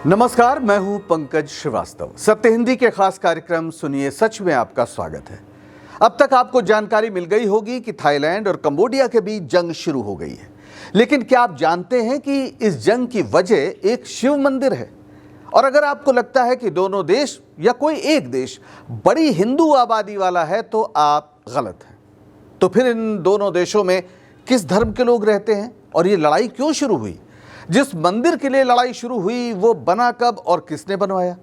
नमस्कार, मैं हूं पंकज श्रीवास्तव। सत्य हिंदी के खास कार्यक्रम सुनिए सच में आपका स्वागत है। अब तक आपको जानकारी मिल गई होगी कि थाईलैंड और कंबोडिया के बीच जंग शुरू हो गई है। लेकिन क्या आप जानते हैं कि इस जंग की वजह एक शिव मंदिर है? और अगर आपको लगता है कि दोनों देश या कोई एक देश बड़ी हिंदू आबादी वाला है तो आप गलत हैं। तो फिर इन दोनों देशों में किस धर्म के लोग रहते हैं और ये लड़ाई क्यों शुरू हुई? जिस मंदिर के लिए लड़ाई शुरू हुई वो बना कब और किसने बनवाया?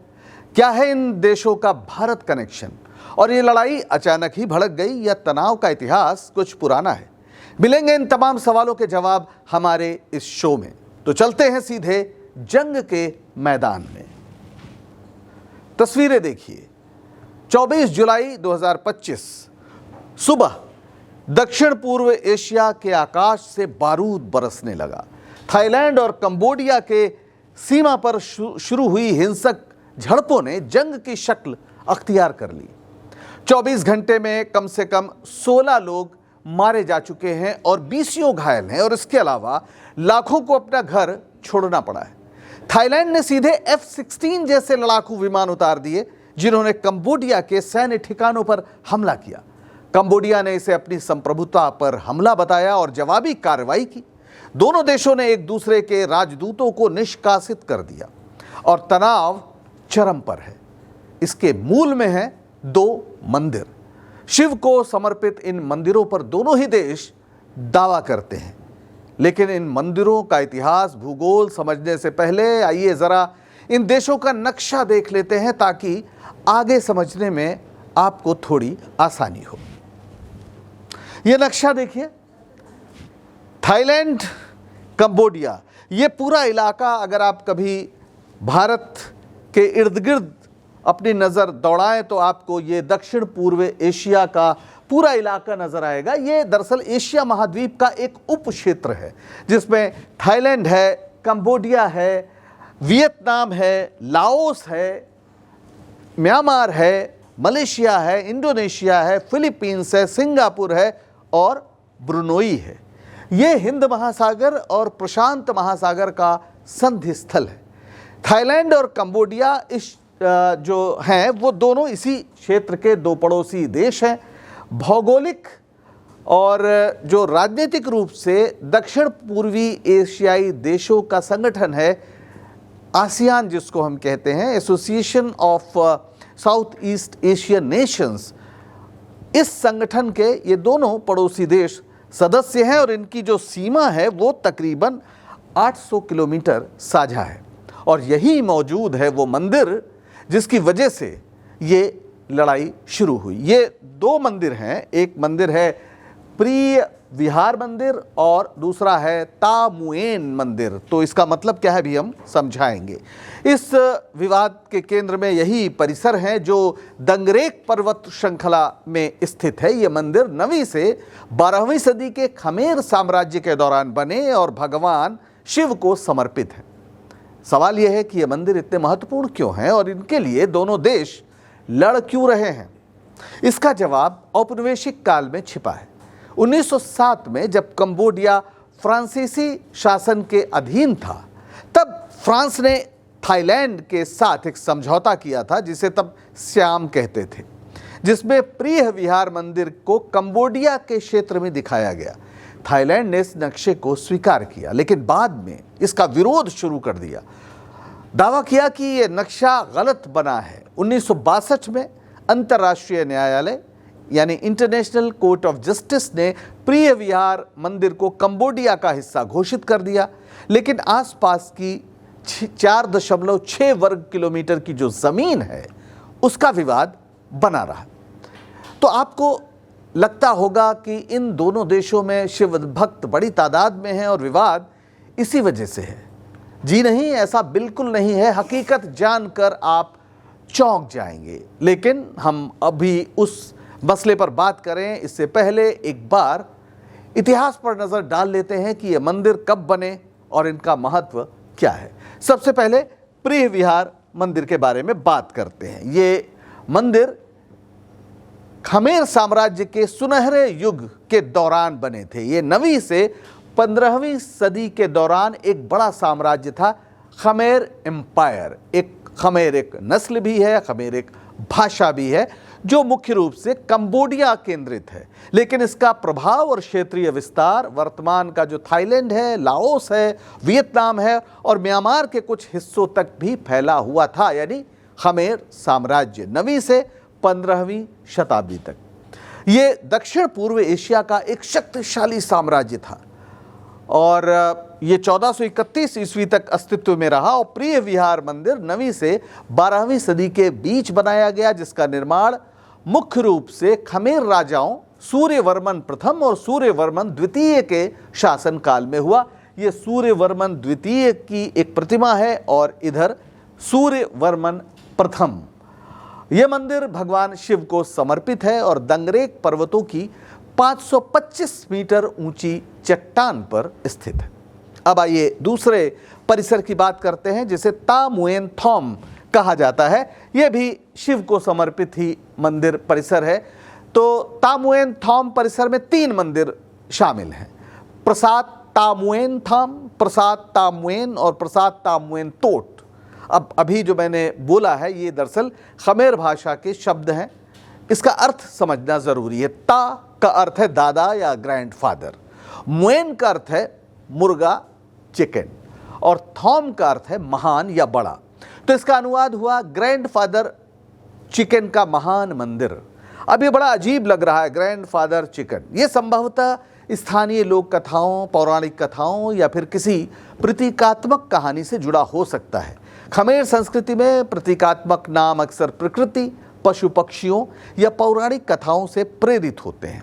क्या है इन देशों का भारत कनेक्शन? और ये लड़ाई अचानक ही भड़क गई या तनाव का इतिहास कुछ पुराना है? मिलेंगे इन तमाम सवालों के जवाब हमारे इस शो में। तो चलते हैं सीधे जंग के मैदान में। तस्वीरें देखिए। 24 जुलाई 2025 सुबह दक्षिण पूर्व एशिया के आकाश से बारूद बरसने लगा। थाईलैंड और कंबोडिया के सीमा पर शुरू हुई हिंसक झड़पों ने जंग की शक्ल अख्तियार कर ली। 24 घंटे में कम से कम 16 लोग मारे जा चुके हैं और 20 घायल हैं और इसके अलावा लाखों को अपना घर छोड़ना पड़ा है। थाईलैंड ने सीधे F-16 जैसे लड़ाकू विमान उतार दिए जिन्होंने कंबोडिया के सैन्य ठिकानों पर हमला किया। कंबोडिया ने इसे अपनी संप्रभुता पर हमला बताया और जवाबी कार्रवाई की। दोनों देशों ने एक दूसरे के राजदूतों को निष्कासित कर दिया और तनाव चरम पर है। इसके मूल में है 2 मंदिर। शिव को समर्पित इन मंदिरों पर दोनों ही देश दावा करते हैं। लेकिन इन मंदिरों का इतिहास, भूगोल समझने से पहले आइए जरा इन देशों का नक्शा देख लेते हैं ताकि आगे समझने में आपको थोड़ी आसानी हो। यह नक्शा देखिए। थाईलैंड, कंबोडिया, ये पूरा इलाका अगर आप कभी भारत के इर्द गिर्द अपनी नज़र दौड़ाएं तो आपको ये दक्षिण पूर्व एशिया का पूरा इलाका नज़र आएगा। ये दरअसल एशिया महाद्वीप का एक उप क्षेत्र है जिसमें थाईलैंड है, कंबोडिया है, वियतनाम है, लाओस है, म्यांमार है, मलेशिया है, इंडोनेशिया है, फिलीपींस है, सिंगापुर है और ब्रुनोई है। ये हिंद महासागर और प्रशांत महासागर का संधि स्थल है। थाईलैंड और कंबोडिया इस जो हैं वो दोनों इसी क्षेत्र के 2 पड़ोसी देश हैं। भौगोलिक और जो राजनीतिक रूप से दक्षिण पूर्वी एशियाई देशों का संगठन है आसियान, जिसको हम कहते हैं association of south east Asian Nations. इस संगठन के ये दोनों पड़ोसी देश सदस्य हैं और इनकी जो सीमा है वो तकरीबन 800 किलोमीटर साझा है। और यही मौजूद है वो मंदिर जिसकी वजह से ये लड़ाई शुरू हुई। ये 2 मंदिर हैं। एक मंदिर है प्रिय विहार मंदिर और दूसरा है ता मुएन मंदिर। तो इसका मतलब क्या है भी हम समझाएंगे। इस विवाद के केंद्र में यही परिसर है जो दंगरेक पर्वत श्रृंखला में स्थित है। ये मंदिर 9वीं से 12वीं सदी के खमेर साम्राज्य के दौरान बने और भगवान शिव को समर्पित है। सवाल यह है कि ये मंदिर इतने महत्वपूर्ण क्यों हैं और इनके लिए दोनों देश लड़ क्यों रहे हैं? इसका जवाब औपनिवेशिक काल में छिपा है। 1907 में जब कंबोडिया फ्रांसीसी शासन के अधीन था तब फ्रांस ने थाईलैंड के साथ एक समझौता किया था जिसे तब श्याम कहते थे, जिसमें प्रिय विहार मंदिर को कंबोडिया के क्षेत्र में दिखाया गया। थाईलैंड ने इस नक्शे को स्वीकार किया लेकिन बाद में इसका विरोध शुरू कर दिया। दावा किया कि यह नक्शा गलत बना है। 1962 में अंतर्राष्ट्रीय न्यायालय यानी इंटरनेशनल कोर्ट ऑफ जस्टिस ने प्रिय विहार मंदिर को कंबोडिया का हिस्सा घोषित कर दिया। लेकिन आसपास की 4.6 वर्ग किलोमीटर की जो जमीन है उसका विवाद बना रहा। तो आपको लगता होगा कि इन दोनों देशों में शिव भक्त बड़ी तादाद में हैं और विवाद इसी वजह से है। जी नहीं, ऐसा बिल्कुल नहीं है। हकीकत जानकर आप चौंक जाएंगे। लेकिन हम अभी उस मसले पर बात करें इससे पहले एक बार इतिहास पर नज़र डाल लेते हैं कि ये मंदिर कब बने और इनका महत्व क्या है। सबसे पहले प्रिय विहार मंदिर के बारे में बात करते हैं। ये मंदिर खमेर साम्राज्य के सुनहरे युग के दौरान बने थे। ये 9वीं से 15वीं सदी के दौरान एक बड़ा साम्राज्य था खमेर एम्पायर। खमेर एक नस्ल भी है, खमेर एक भाषा भी है जो मुख्य रूप से कंबोडिया केंद्रित है, लेकिन इसका प्रभाव और क्षेत्रीय विस्तार वर्तमान का जो थाईलैंड है, लाओस है, वियतनाम है और म्यांमार के कुछ हिस्सों तक भी फैला हुआ था। यानी खमेर साम्राज्य 9वीं से 15वीं शताब्दी तक ये दक्षिण पूर्व एशिया का एक शक्तिशाली साम्राज्य था और ये 1431 ईस्वी तक अस्तित्व में रहा और प्रिय विहार मंदिर 9वीं से 12वीं सदी के बीच बनाया गया, जिसका निर्माण मुख्य रूप से खमेर राजाओं सूर्यवर्मन प्रथम और सूर्यवर्मन द्वितीय के शासनकाल में हुआ। ये सूर्यवर्मन द्वितीय की एक प्रतिमा है और इधर सूर्यवर्मन प्रथम। यह मंदिर भगवान शिव को समर्पित है और दंगरेक पर्वतों की 525 मीटर ऊंची चट्टान पर स्थित है। अब आइए दूसरे परिसर की बात करते हैं जिसे ता मुएन थॉम कहा जाता है। यह भी शिव को समर्पित ही मंदिर परिसर है। तो ता मुएन थॉम परिसर में 3 मंदिर शामिल हैं, प्रसाद ता मुएन थॉम, प्रसाद ता मुएन और प्रसाद ता मुएन तोट। अब अभी जो मैंने बोला है ये दरअसल खमेर भाषा के शब्द हैं, इसका अर्थ समझना जरूरी है। ता का अर्थ है दादा या ग्रैंडफादर, मुएन का अर्थ है मुर्गा चिकन और थॉम का अर्थ है महान या बड़ा। तो इसका अनुवाद हुआ ग्रैंडफादर चिकन का महान मंदिर। अब ये बड़ा अजीब लग रहा है, ग्रैंडफादर चिकन। ये संभवतः स्थानीय लोक कथाओं, पौराणिक कथाओं या फिर किसी प्रतीकात्मक कहानी से जुड़ा हो सकता है। खमेर संस्कृति में प्रतीकात्मक नाम अक्सर प्रकृति, पशु पक्षियों या पौराणिक कथाओं से प्रेरित होते हैं।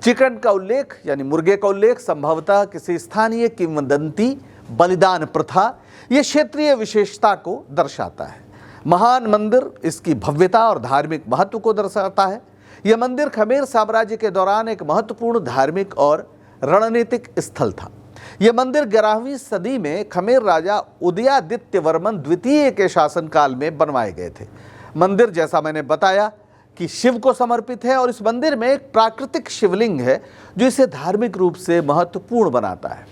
चिकन का उल्लेख यानी मुर्गे का उल्लेख संभवतः किसी स्थानीय किंवदंती, बलिदान प्रथा यह क्षेत्रीय विशेषता को दर्शाता है। महान मंदिर इसकी भव्यता और धार्मिक महत्व को दर्शाता है। यह मंदिर खमेर साम्राज्य के दौरान एक महत्वपूर्ण धार्मिक और रणनीतिक स्थल था। यह मंदिर 11वीं सदी में खमेर राजा उदयादित्य वर्मन द्वितीय के शासनकाल में बनवाए गए थे। मंदिर जैसा मैंने बताया कि शिव को समर्पित है और इस मंदिर में एक प्राकृतिक शिवलिंग है जो इसे धार्मिक रूप से महत्वपूर्ण बनाता है।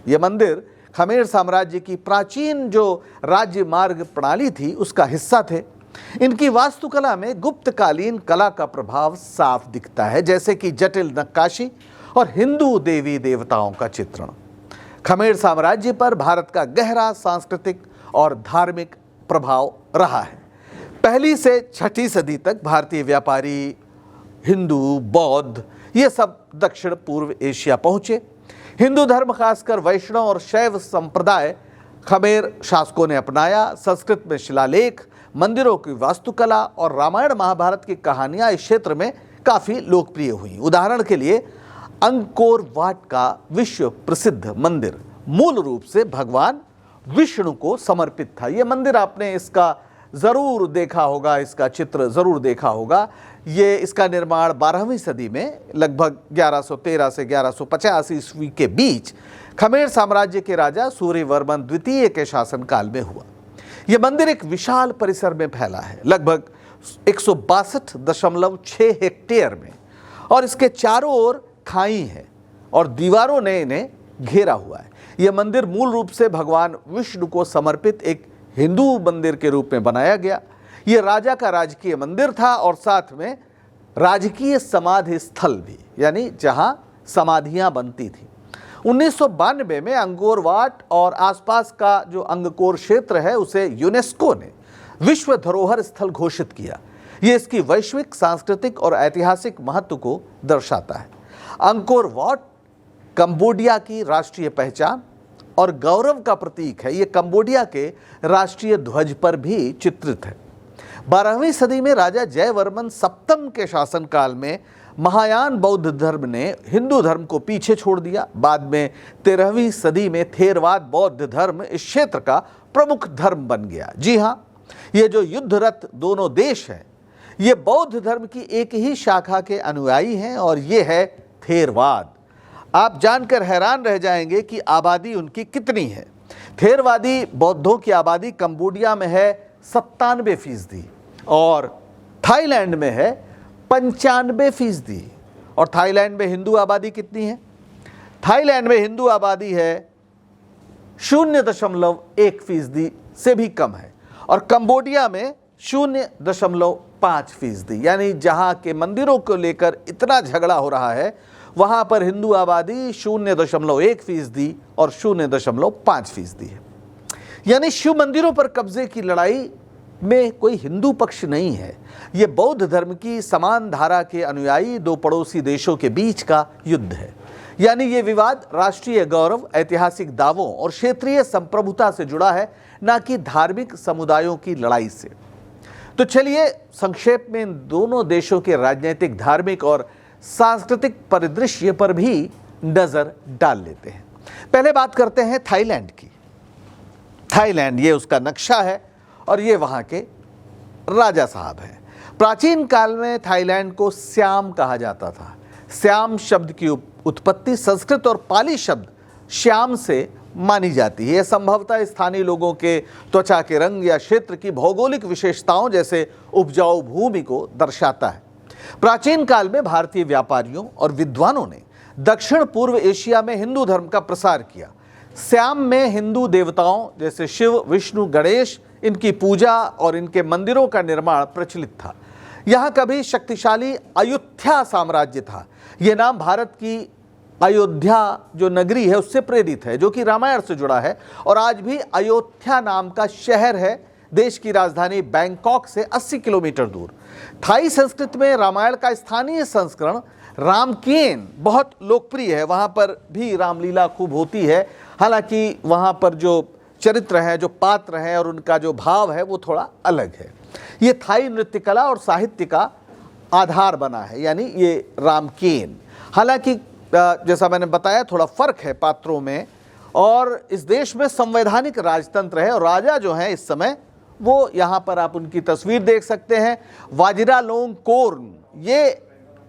यह मंदिर खमेर साम्राज्य की प्राचीन जो राज्य मार्ग प्रणाली थी उसका हिस्सा थे। इनकी वास्तुकला में गुप्तकालीन कला का प्रभाव साफ दिखता है, जैसे कि जटिल नक्काशी और हिंदू देवी देवताओं का चित्रण। खमेर साम्राज्य पर भारत का गहरा सांस्कृतिक और धार्मिक प्रभाव रहा है। 1ली से 6ठी सदी तक भारतीय व्यापारी, हिंदू, बौद्ध ये सब दक्षिण पूर्व एशिया पहुंचे। हिंदू धर्म खासकर वैष्णव और शैव संप्रदाय खमेर शासकों ने अपनाया। संस्कृत में शिलालेख, मंदिरों की वास्तुकला और रामायण महाभारत की कहानियां इस क्षेत्र में काफ़ी लोकप्रिय हुई। उदाहरण के लिए अंकोर वाट का विश्व प्रसिद्ध मंदिर मूल रूप से भगवान विष्णु को समर्पित था। यह मंदिर आपने इसका ज़रूर देखा होगा, इसका चित्र ज़रूर देखा होगा। ये इसका निर्माण 12वीं सदी में लगभग 1113 से 1150 ईस्वी के बीच खमेर साम्राज्य के राजा सूर्यवर्मन द्वितीय के शासनकाल में हुआ। यह मंदिर एक विशाल परिसर में फैला है, लगभग 162.6 हेक्टेयर में, और इसके चारों ओर खाई है और दीवारों ने इन्हें घेरा हुआ है। यह मंदिर मूल रूप से भगवान विष्णु को समर्पित एक हिंदू मंदिर के रूप में बनाया गया। यह राजा का राजकीय मंदिर था और साथ में राजकीय समाधि स्थल भी, यानी जहां समाधियां बनती थी। 1992 में अंकोर वाट और आसपास का जो अंगकोर क्षेत्र है उसे यूनेस्को ने विश्व धरोहर स्थल घोषित किया। यह इसकी वैश्विक, सांस्कृतिक और ऐतिहासिक महत्व को दर्शाता है। अंकोर वाट कंबोडिया की राष्ट्रीय पहचान और गौरव का प्रतीक है। ये कंबोडिया के राष्ट्रीय ध्वज पर भी चित्रित है। 12वीं सदी में राजा जयवर्मन सप्तम के शासनकाल में महायान बौद्ध धर्म ने हिंदू धर्म को पीछे छोड़ दिया। बाद में 13वीं सदी में थेरवाद बौद्ध धर्म इस क्षेत्र का प्रमुख धर्म बन गया। जी हाँ, ये जो युद्धरत दोनों देश हैं ये बौद्ध धर्म की एक ही शाखा के अनुयायी हैं और ये है थेरवाद। आप जानकर हैरान रह जाएंगे कि आबादी उनकी कितनी है। थेरवादी बौद्धों की आबादी कंबोडिया में है 97% और थाईलैंड में है 95%। और थाईलैंड में हिंदू आबादी कितनी है? थाईलैंड में हिंदू आबादी है 0.1% से भी कम है और कंबोडिया में 0.5%। यानी जहां के मंदिरों को लेकर इतना झगड़ा हो रहा है वहां पर हिंदू आबादी 0.1% और 0.5% है। यानी शिव मंदिरों पर कब्जे की लड़ाई में कोई हिंदू पक्ष नहीं है, ये बौद्ध धर्म की समान धारा के अनुयायी दो पड़ोसी देशों के बीच का युद्ध है। यानी ये विवाद राष्ट्रीय गौरव, ऐतिहासिक दावों और क्षेत्रीय संप्रभुता से जुड़ा है, ना कि धार्मिक समुदायों की लड़ाई से। तो चलिए संक्षेप में इन दोनों देशों के राजनीतिक, धार्मिक और सांस्कृतिक परिदृश्य पर भी नजर डाल लेते हैं। पहले बात करते हैं थाईलैंड की। थाईलैंड ये उसका नक्शा है और ये वहाँ के राजा साहब हैं। प्राचीन काल में थाईलैंड को श्याम कहा जाता था। श्याम शब्द की उत्पत्ति संस्कृत और पाली शब्द श्याम से मानी जाती है। यह संभवतः स्थानीय लोगों के त्वचा के रंग या क्षेत्र की भौगोलिक विशेषताओं जैसे उपजाऊ भूमि को दर्शाता है। प्राचीन काल में भारतीय व्यापारियों और विद्वानों ने दक्षिण पूर्व एशिया में हिंदू धर्म का प्रसार किया। श्याम में हिंदू देवताओं जैसे शिव, विष्णु, गणेश, इनकी पूजा और इनके मंदिरों का निर्माण प्रचलित था। यहाँ कभी शक्तिशाली अयोध्या साम्राज्य था। यह नाम भारत की अयोध्या जो नगरी है उससे प्रेरित है, जो कि रामायण से जुड़ा है और आज भी अयोध्या नाम का शहर है देश की राजधानी बैंकॉक से 80 किलोमीटर दूर। थाई संस्कृति में रामायण का स्थानीय संस्करण रामकेन बहुत लोकप्रिय है। वहाँ पर भी रामलीला खूब होती है। हालांकि वहाँ पर जो चरित्र हैं, जो पात्र हैं और उनका जो भाव है वो थोड़ा अलग है। ये थाई नृत्य कला और साहित्य का आधार बना है, यानी ये रामकेन। हालांकि जैसा मैंने बताया थोड़ा फर्क है पात्रों में। और इस देश में संवैधानिक राजतंत्र है और राजा जो हैं इस समय वो यहाँ पर आप उनकी तस्वीर देख सकते हैं। वाजिरालोंगकोर्न ये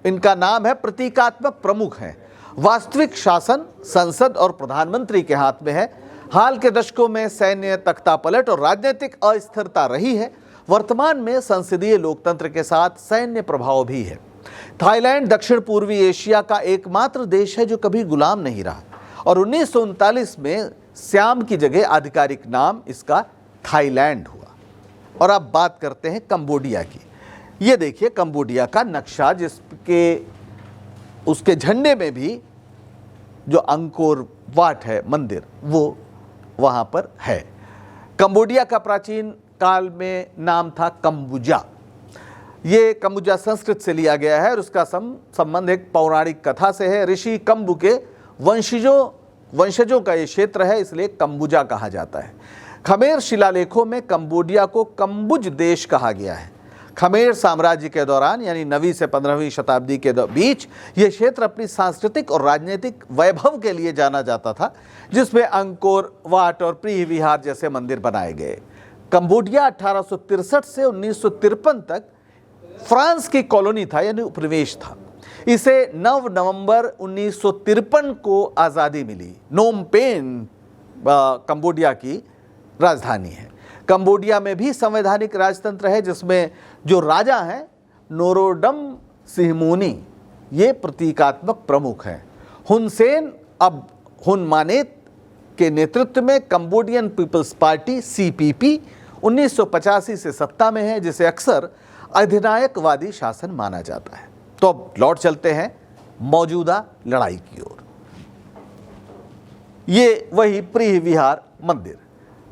इनका नाम है, प्रतीकात्मक प्रमुख हैं। वास्तविक शासन संसद और प्रधानमंत्री के हाथ में है। हाल के दशकों में सैन्य तख्तापलट और राजनीतिक अस्थिरता रही है। वर्तमान में संसदीय लोकतंत्र के साथ सैन्य प्रभाव भी है। थाईलैंड दक्षिण पूर्वी एशिया का एकमात्र देश है जो कभी गुलाम नहीं रहा और 1939 में श्याम की जगह आधिकारिक नाम इसका थाईलैंड हुआ। और अब बात करते हैं कंबोडिया की। ये देखिए कंबोडिया का नक्शा, जिसके उसके झंडे में भी जो अंकोर वाट है मंदिर वो वहाँ पर है। कंबोडिया का प्राचीन काल में नाम था कंबुजा। ये कंबुजा संस्कृत से लिया गया है और उसका संबंध एक पौराणिक कथा से है। ऋषि कंबु के वंशजों का ये क्षेत्र है, इसलिए कंबुजा कहा जाता है। खमेर शिलालेखों में कंबोडिया को कंबुज देश कहा गया है। खमेर साम्राज्य के दौरान यानी 9वीं से 15वीं शताब्दी के बीच यह क्षेत्र अपनी सांस्कृतिक और राजनीतिक वैभव के लिए जाना जाता था, जिसमें अंकोर वाट और प्रीह विहार जैसे मंदिर बनाए गए। कंबोडिया 1863 से 1953 तक फ्रांस की कॉलोनी था, यानी उपनिवेश था। इसे 9 नवंबर 1953 को आज़ादी मिली। नोम पेन कंबोडिया की राजधानी है। कंबोडिया में भी संवैधानिक राजतंत्र है, जिसमें जो राजा हैं नोरोडम सिहमूनी ये प्रतीकात्मक प्रमुख हैं। हुन सेन अब हुन मानेत के नेतृत्व में कंबोडियन पीपल्स पार्टी CPP 1985 से सत्ता में है, जिसे अक्सर अधिनायकवादी शासन माना जाता है। तो अब लौट चलते हैं मौजूदा लड़ाई की ओर। ये वही प्रीह विहार मंदिर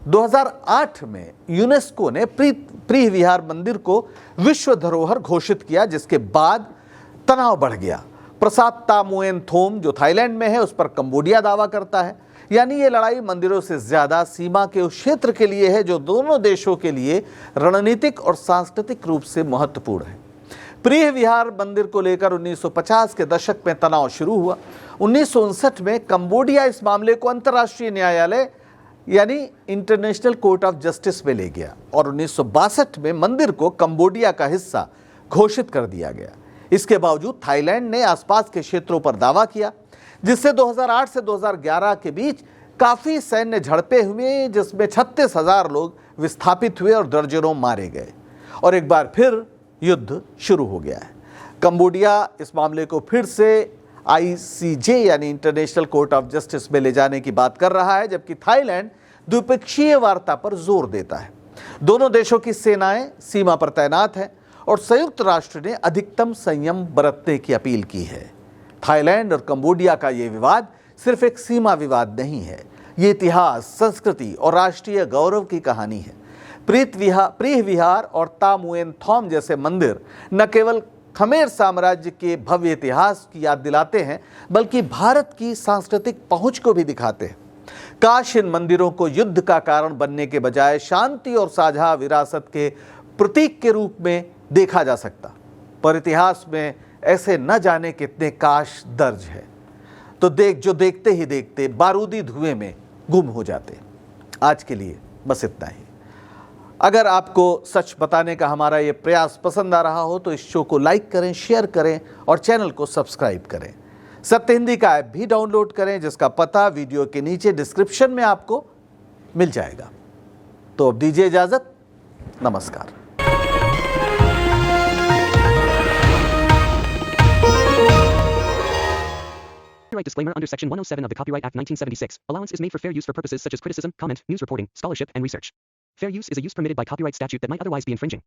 2008 में यूनेस्को ने प्रीह विहार मंदिर को विश्व धरोहर घोषित किया, जिसके बाद तनाव बढ़ गया। प्रसाद तामुएनथोम जो थाईलैंड में है उस पर कंबोडिया दावा करता है। यानी ये लड़ाई मंदिरों से ज्यादा सीमा के उस क्षेत्र के लिए है जो दोनों देशों के लिए रणनीतिक और सांस्कृतिक रूप से महत्वपूर्ण है। प्रीह विहार मंदिर को लेकर 1950 के दशक में तनाव शुरू हुआ। 1959 में कंबोडिया इस मामले को अंतर्राष्ट्रीय न्यायालय यानी इंटरनेशनल कोर्ट ऑफ जस्टिस में ले गया और 1962 में मंदिर को कंबोडिया का हिस्सा घोषित कर दिया गया। इसके बावजूद थाईलैंड ने आसपास के क्षेत्रों पर दावा किया, जिससे 2008 से 2011 के बीच काफ़ी सैन्य झड़पें हुई, जिसमें 36,000 लोग विस्थापित हुए और दर्जनों मारे गए और एक बार फिर युद्ध शुरू हो गया है। कंबोडिया इस मामले को फिर से ICJ यानी इंटरनेशनल कोर्ट ऑफ जस्टिस में ले जाने की बात कर रहा है, जबकि थाईलैंड द्विपक्षीय वार्ता पर जोर देता है। दोनों देशों की सेनाएं सीमा पर तैनात हैं और संयुक्त राष्ट्र ने अधिकतम संयम बरतने की अपील की है। थाईलैंड और कंबोडिया का यह विवाद सिर्फ एक सीमा विवाद नहीं है, ये इतिहास, संस्कृति और राष्ट्रीय गौरव की कहानी है। प्रीह विहार और तामुएन थॉम जैसे मंदिर न केवल खमेर साम्राज्य के भव्य इतिहास की याद दिलाते हैं, बल्कि भारत की सांस्कृतिक पहुंच को भी दिखाते हैं। काश इन मंदिरों को युद्ध का कारण बनने के बजाय शांति और साझा विरासत के प्रतीक के रूप में देखा जा सकता, पर इतिहास में ऐसे न जाने कितने काश दर्ज है तो जो देखते ही देखते बारूदी धुएं में गुम हो जाते। आज के लिए बस इतना ही। अगर आपको सच बताने का हमारा ये प्रयास पसंद आ रहा हो तो इस शो को लाइक करें, शेयर करें और चैनल को सब्सक्राइब करें। सत्य हिंदी का ऐप भी डाउनलोड करें, जिसका पता वीडियो के नीचे डिस्क्रिप्शन में आपको मिल जाएगा। तो अब दीजिए इजाजत, नमस्कार। Copyright disclaimer under Section 107 of the Copyright Act 1976. Allowance is made for fair use for purposes such as criticism, comment, news reporting, scholarship, and research. Fair use is a use permitted by copyright statute that might otherwise be infringing.